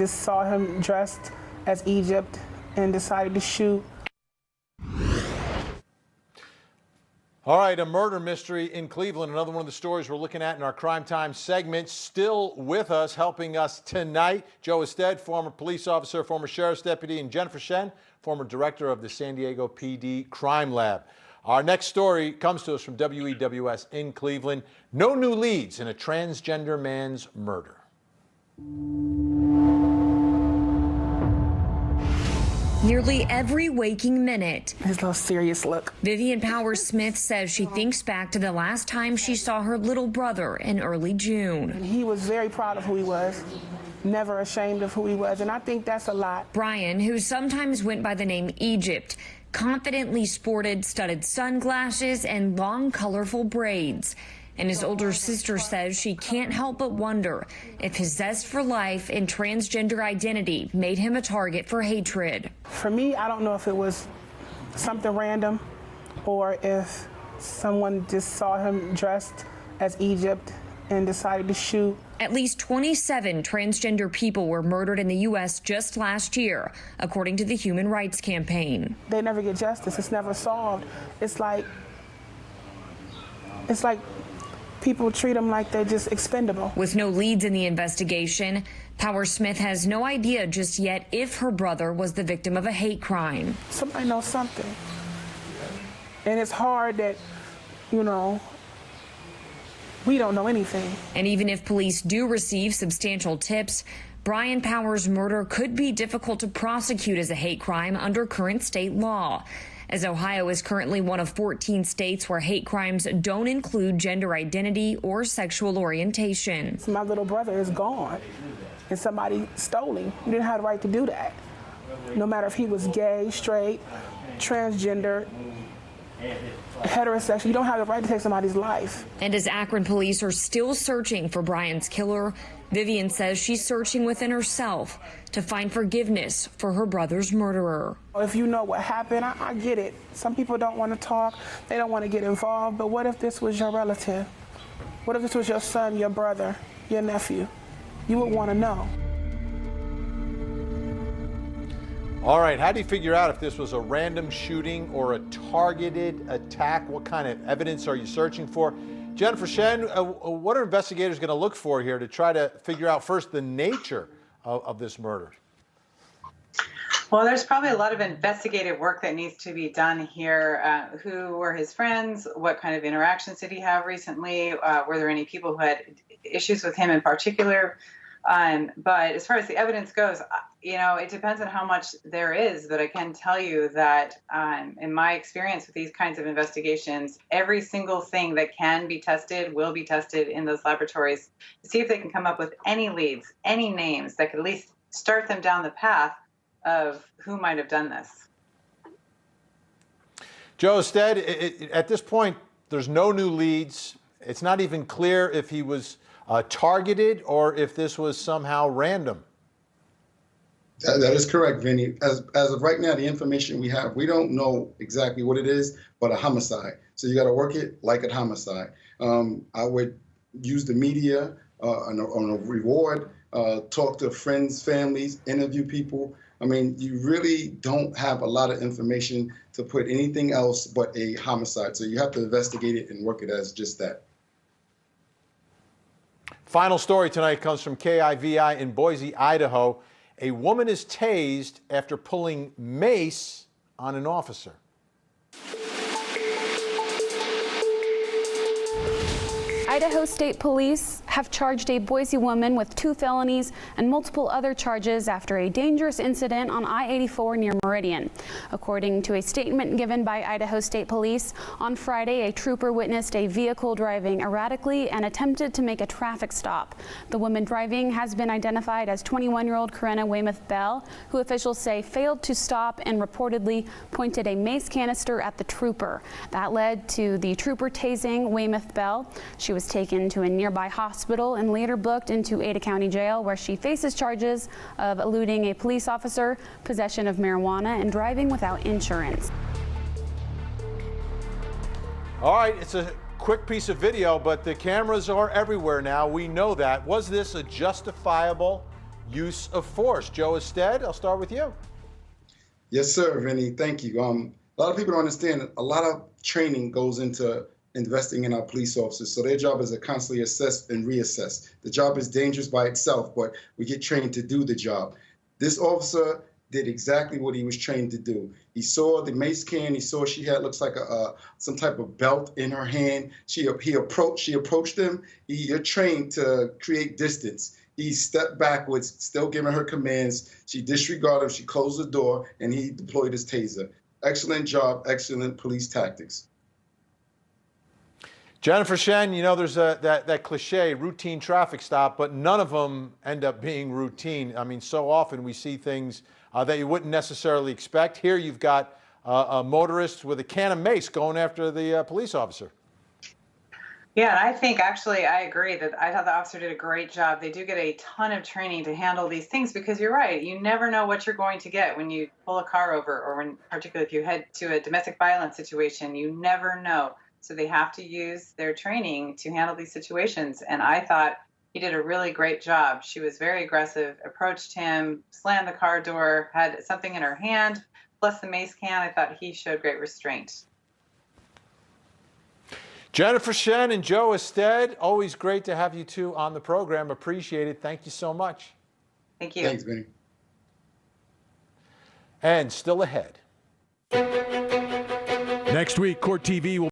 Just saw him dressed as Egypt and decided to shoot. All right, a murder mystery in Cleveland. Another one of the stories we're looking at in our Crime Time segment. Still with us, helping us tonight, Joe Ested, former police officer, former sheriff's deputy, and Jennifer Shen, former director of the San Diego PD Crime Lab. Our next story comes to us from WEWS in Cleveland. No new leads in a transgender man's murder. Nearly every waking minute. His little serious look. Vivian Powers Smith says she thinks back to the last time she saw her little brother in early June. And he was very proud of who he was, never ashamed of who he was, and I think that's a lot. Brian, who sometimes went by the name Egypt, confidently sported studded sunglasses and long, colorful braids. And his older sister says she can't help but wonder if his zest for life and transgender identity made him a target for hatred. For me, I don't know if it was something random or if someone just saw him dressed as Egypt and decided to shoot. At least 27 transgender people were murdered in the U.S. just last year, according to the Human Rights Campaign. They never get justice. It's never solved. It's like people treat them like they're just expendable. With no leads in the investigation, Powers Smith has no idea just yet if her brother was the victim of a hate crime. Somebody knows something. And it's hard that, you know, we don't know anything. And even if police do receive substantial tips, Brian Powers' murder could be difficult to prosecute as a hate crime under current state law, as Ohio is currently one of 14 states where hate crimes don't include gender identity or sexual orientation. My little brother is gone, and somebody stole him. You didn't have the right to do that. No matter if he was gay, straight, transgender, heterosexual, you don't have the right to take somebody's life. And as Akron police are still searching for Brian's killer, Vivian says she's searching within herself to find forgiveness for her brother's murderer. If you know what happened, I get it. Some people don't want to talk, they don't want to get involved, but what if this was your relative? What if this was your son, your brother, your nephew? You would want to know. All right, how do you figure out if this was a random shooting or a targeted attack? What kind of evidence are you searching for? Jennifer Shen, what are investigators going to look for here to try to figure out first the nature of this murder? Well, there's probably a lot of investigative work that needs to be done here. Who were his friends? What kind of interactions did he have recently? Were there any people who had issues with him in particular? But as far as the evidence goes, you know, it depends on how much there is, but I can tell you that in my experience with these kinds of investigations, every single thing that can be tested will be tested in those laboratories to see if they can come up with any leads, any names that could at least start them down the path of who might have done this. Joe Ested, at this point, there's no new leads. It's not even clear if he was targeted or if this was somehow random. That is correct, Vinny. As of right now, the information we have, we don't know exactly what it is, but a homicide. So you got to work it like a homicide. I would use the media on a reward, talk to friends, families, interview people. I mean, you really don't have a lot of information to put anything else but a homicide. So you have to investigate it and work it as just that. Final story tonight comes from KIVI in Boise, Idaho. A woman is tased after pulling mace on an officer. Idaho State Police have charged a Boise woman with 2 felonies and multiple other charges after a dangerous incident on I-84 near Meridian. According to a statement given by Idaho State Police, on Friday, a trooper witnessed a vehicle driving erratically and attempted to make a traffic stop. The woman driving has been identified as 21-year-old Corinna Weymouth Bell, who officials say failed to stop and reportedly pointed a mace canister at the trooper. That led to the trooper tasing Weymouth Bell. She was taken to a nearby hospital and later booked into Ada County Jail, where she faces charges of eluding a police officer, possession of marijuana, and driving without insurance. All right, it's a quick piece of video, but the cameras are everywhere now. We know that. Was this a justifiable use of force. Joe Ested, I'll start with you. Yes, sir, Vinny. Thank you. A lot of people don't understand that a lot of training goes into investing in our police officers. So their job is to constantly assess and reassess. The job is dangerous by itself, but we get trained to do the job. This officer did exactly what he was trained to do. He saw the mace can. He saw she had looks like some type of belt in her hand. She approached him. You're trained to create distance. He stepped backwards, still giving her commands. She disregarded him. She closed the door, and he deployed his taser. Excellent job. Excellent police tactics. Jennifer Shen, you know, there's that cliche, routine traffic stop, but none of them end up being routine. I mean, so often we see things that you wouldn't necessarily expect. Here you've got a motorist with a can of mace going after the police officer. Yeah, and I think actually I agree that I thought the officer did a great job. They do get a ton of training to handle these things because you're right. You never know what you're going to get when you pull a car over, or when, particularly if you head to a domestic violence situation, you never know. So they have to use their training to handle these situations. And I thought he did a really great job. She was very aggressive, approached him, slammed the car door, had something in her hand, plus the mace can. I thought he showed great restraint. Jennifer Shen and Joe Ested, always great to have you two on the program. Appreciate it. Thank you so much. Thank you. Thanks, Vinny. And still ahead. Next week, Court TV will